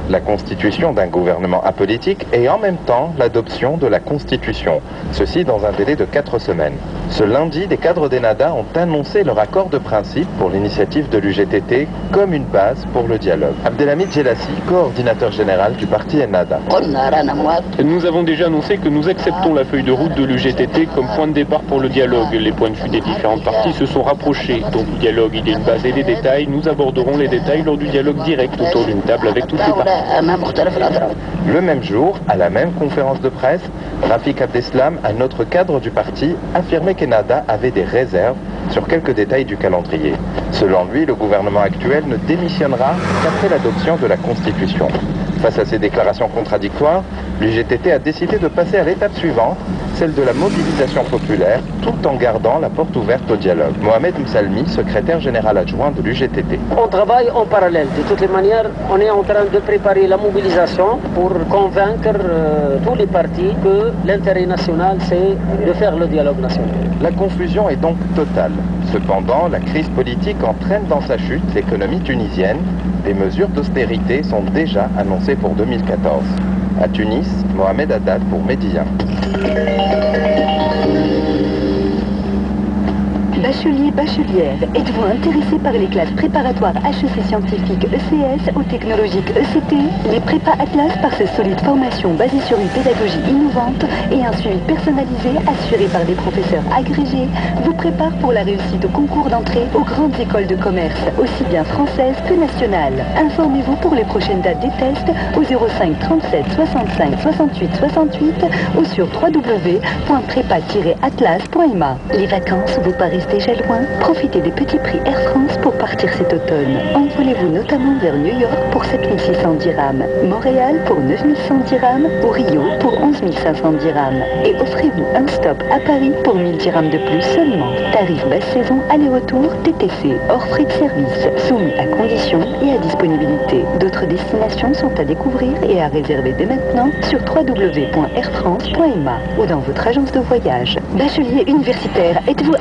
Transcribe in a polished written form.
La constitution d'un gouvernement apolitique et en même temps l'adoption de la Constitution. Ceci dans un délai de 4 semaines. Ce lundi, des cadres d'Ennahda ont annoncé leur accord de principe pour l'initiative de l'UGTT comme une base pour le dialogue. Abdelhamid Jelassi, coordinateur général du parti Ennahda. Nous avons déjà annoncé que nous acceptons la feuille de route de l'UGTT comme point de départ pour le dialogue. Les points de vue des différentes parties se sont rapprochés. Donc du dialogue, il y a une base et des détails. Nous aborderons les détails lors du dialogue direct autour d'une table avec toutes les parties. Le même jour, à la même conférence de presse, Rafik Abdeslam, un autre cadre du parti, affirmait qu'Ennahda avait des réserves sur quelques détails du calendrier. Selon lui, le gouvernement actuel ne démissionnera qu'après l'adoption de la Constitution. Face à ces déclarations contradictoires, l'UGTT a décidé de passer à l'étape suivante, celle de la mobilisation populaire, tout en gardant la porte ouverte au dialogue. Mohamed Moussalmi, secrétaire général adjoint de l'UGTT. On travaille en parallèle. De toutes les manières, on est en train de préparer la mobilisation pour convaincre tous les partis que l'intérêt national, c'est de faire le dialogue national. La confusion est donc totale. Cependant, la crise politique entraîne dans sa chute l'économie tunisienne. Des mesures d'austérité sont déjà annoncées pour 2014. À Tunis, Mohamed Haddad pour Média. Bachelier, bachelière, êtes-vous intéressé par les classes préparatoires HEC scientifique ECS ou technologique ECT? Les prépas Atlas, par ses solides formations basées sur une pédagogie innovante et un suivi personnalisé assuré par des professeurs agrégés, vous préparent pour la réussite au concours d'entrée aux grandes écoles de commerce, aussi bien françaises que nationales. Informez-vous pour les prochaines dates des tests au 05 37 65 68 68 ou sur www.prépa-atlas.ma. Les vacances vous paraissent déjà loin? Profitez des petits prix Air France pour partir cet automne. Envolez-vous notamment vers New York pour 7600 dirhams, Montréal pour 9100 dirhams ou Rio pour 11 500 dirhams. Et offrez-vous un stop à Paris pour 1000 dirhams de plus seulement. Tarif basse saison aller-retour TTC, hors frais de service, soumis à conditions et à disponibilité. D'autres destinations sont à découvrir et à réserver dès maintenant sur www.airfrance.ma ou dans votre agence de voyage. Bachelier universitaire, êtes-vous